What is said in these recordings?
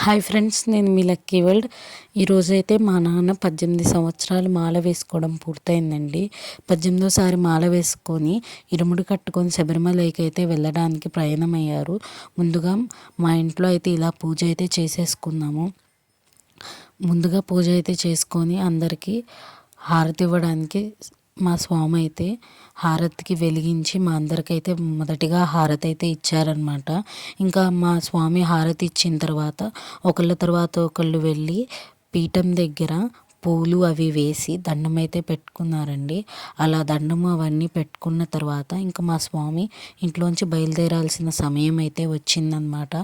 Hi friends, నేను మీ lucky world. ఈరోజైతే మా నాన్న 18 సంవత్సరాలు మాల వేసుకోవడం పూర్తయిందండి. 18వ మాల వేసుకొని ఇరుముడి కట్టుకొని శబరిమలకి అయితే వెళ్ళడానికి ప్రయాణమయ్యారు. ముందుగా మా ఇంట్లో అయితే ఇలా పూజ అయితే చేసేసుకున్నాము. ముందుగా పూజ అయితే చేసుకొని అందరికీ హారతి ఇవ్వడానికి మా స్వామి అయితే హారతికి వెలిగించి మా అందరికైతే మొదటిగా హారతి అయితే ఇచ్చారనమాట. ఇంకా మా స్వామి హారతి ఇచ్చిన తర్వాత ఒకళ్ళ తర్వాత ఒకళ్ళు వెళ్ళి పీఠం దగ్గర పూలు అవి వేసి దండం అయితే పెట్టుకున్నారండి. అలా దండం అవన్నీ పెట్టుకున్న తర్వాత ఇంకా మా స్వామి ఇంట్లోంచి బయలుదేరాల్సిన సమయం అయితే వచ్చిందనమాట.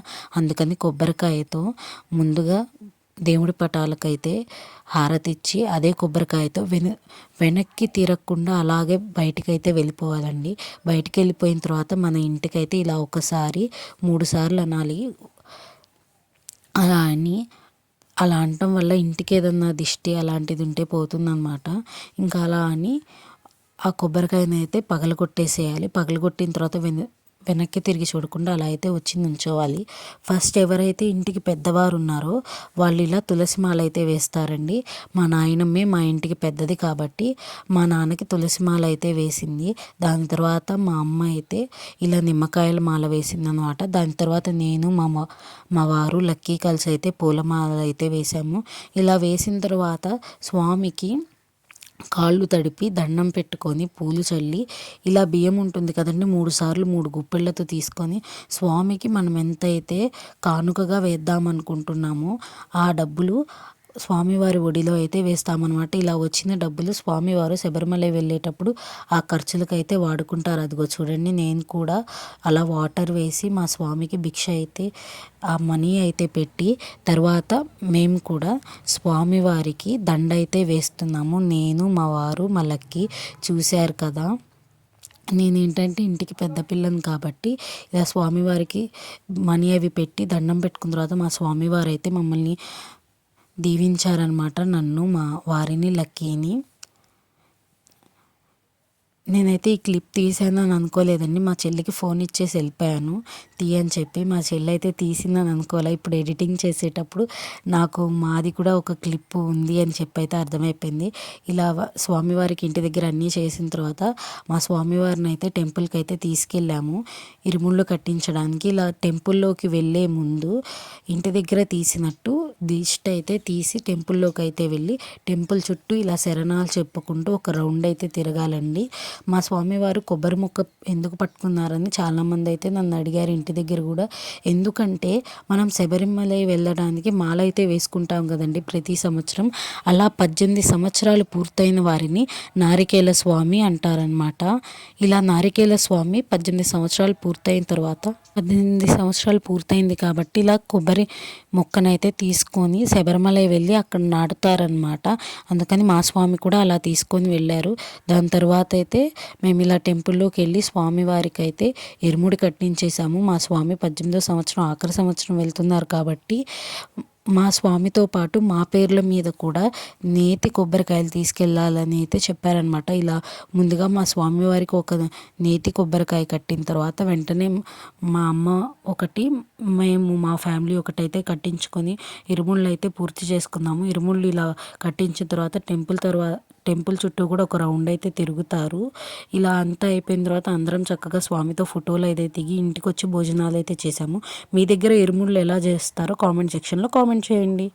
అందుకని కొబ్బరికాయతో ముందుగా దేవుడి పటాలకైతే హారతి ఇచ్చి అదే కొబ్బరికాయతో వెనక్కి తిరగకుండా అలాగే బయటికైతే వెళ్ళిపోవాలండి. బయటికి వెళ్ళిపోయిన తర్వాత మన ఇంటికైతే ఇలా ఒకసారి 3 సార్లు అనాలి. అలా అనటం వల్ల ఇంటికి ఏదన్నా దిష్టి అలాంటిది ఉంటే పోతుందన్నమాట. ఇంకా అలా అని ఆ కొబ్బరికాయనైతే పగలగొట్టేసేయాలి. పగలగొట్టిన తర్వాత వెనక్కి తిరిగి చూడకుండా అలా అయితే వచ్చి నుంచోవాలి. ఫస్ట్ ఎవరైతే ఇంటికి పెద్దవారు ఉన్నారో వాళ్ళు ఇలా తులసి మాల అయితే వేస్తారండి. మా నాయనమ్మే మా ఇంటికి పెద్దది కాబట్టి మా నాన్నకి తులసి మాల అయితే వేసింది. దాని తర్వాత మా అమ్మ అయితే ఇలా నిమ్మకాయల మాల వేసింది అనమాట. దాని తర్వాత నేను మా వారు లక్కీ కలిసి అయితే పూలమాల అయితే వేసాము. ఇలా వేసిన తర్వాత స్వామికి కాళ్ళు తడిపి దండం పెట్టుకొని పూలు చల్లి ఇలా బియ్యం ఉంటుంది కదండి, 3 సార్లు 3 గుప్పెళ్ళతో తీసుకొని స్వామికి మనం ఎంతైతే కానుకగా వేద్దామనుకుంటున్నామో ఆ డబ్బులు స్వామివారి ఒడిలో అయితే వేస్తామన్నమాట. ఇలా వచ్చిన డబ్బులు స్వామివారు శబరిమల వెళ్ళేటప్పుడు ఆ ఖర్చులకైతే వాడుకుంటారు. అదిగో చూడండి, నేను కూడా అలా వాటర్ వేసి మా స్వామికి భిక్ష అయితే ఆ మనీ అయితే పెట్టి తర్వాత మేము కూడా స్వామివారికి దండ అయితే వేస్తున్నాము. నేను మా వారు మా లక్కీ చూశారు కదా. నేనేంటంటే ఇంటికి పెద్ద పిల్లని కాబట్టి ఇలా స్వామివారికి మనీ అవి పెట్టి దండం పెట్టుకున్న తర్వాత మా స్వామివారు అయితే మమ్మల్ని దీవించారనమాట, నన్ను మా వారిని లక్కీని. నేనైతే ఈ క్లిప్ తీసానని అనుకోలేదండి. మా చెల్లికి ఫోన్ ఇచ్చేసి వెళ్ళిపోయాను తీయని చెప్పి. మా చెల్లి అయితే తీసిందని అనుకోలే. ఇప్పుడు ఎడిటింగ్ చేసేటప్పుడు నాకు మాది కూడా ఒక క్లిప్ ఉంది అని చెప్పి అయితే అర్థమైపోయింది. ఇలా స్వామివారికి ఇంటి దగ్గర అన్నీ చేసిన తర్వాత మా స్వామివారిని అయితే టెంపుల్కి అయితే తీసుకెళ్ళాము ఇరుముళ్ళు కట్టించడానికి. ఇలా టెంపుల్లోకి వెళ్ళే ముందు ఇంటి దగ్గర తీసినట్టు దిష్టి అయితే తీసి టెంపుల్లోకి అయితే వెళ్ళి టెంపుల్ చుట్టూ ఇలా శరణాలు చెప్పుకుంటూ ఒక రౌండ్ అయితే తిరగాలండి. మా స్వామివారు కొబ్బరి ముక్క ఎందుకు పట్టుకున్నారని చాలామంది అయితే నన్ను అడిగారు ఇంటి దగ్గర కూడా. ఎందుకంటే మనం శబరిమల వెళ్ళడానికి మాల అయితే వేసుకుంటాం కదండి ప్రతి సంవత్సరం. అలా 18 సంవత్సరాలు పూర్తయిన వారిని నారికేల స్వామి అంటారనమాట. ఇలా నారికేల స్వామి 18 సంవత్సరాలు పూర్తయిన తర్వాత 18 సంవత్సరాలు పూర్తయింది కాబట్టి ఇలా కొబ్బరి మొక్కనైతే తీసుకొని శబరిమల వెళ్ళి అక్కడ నాటుతారనమాట. అందుకని మా స్వామి కూడా అలా తీసుకొని వెళ్ళారు. దాని తర్వాత అయితే మేము ఇలా టెంపుల్లోకి వెళ్ళి స్వామివారికి అయితే ఇరుముడి కట్టించేసాము. మా స్వామి 18వ సంవత్సరం ఆఖరి సంవత్సరం వెళ్తున్నారు కాబట్టి మా స్వామితో పాటు మా పేర్ల మీద కూడా నేతి కొబ్బరికాయలు తీసుకెళ్ళాలని అయితే చెప్పారనమాట. ఇలా ముందుగా మా స్వామివారికి ఒక నేతి కొబ్బరికాయ కట్టిన తర్వాత వెంటనే మా అమ్మ ఒకటి, మేము మా ఫ్యామిలీ ఒకటైతే కట్టించుకొని ఇరుముళ్ళు అయితే పూర్తి చేసుకున్నాము. ఇరుముళ్ళు ఇలా కట్టించిన తర్వాత టెంపుల్ చుట్టూ కూడా ఒక రౌండ్ అయితే తిరుగుతారు. ఇలా అంతా అయిపోయిన తర్వాత అందరం చక్కగా స్వామితో ఫోటోలు అయితే దిగి ఇంటికి వచ్చి భోజనాలు అయితే చేసాము. మీ దగ్గర ఇరుముళ్ళు ఎలా చేస్తారో కామెంట్ సెక్షన్లో కామెంట్ చేయండి.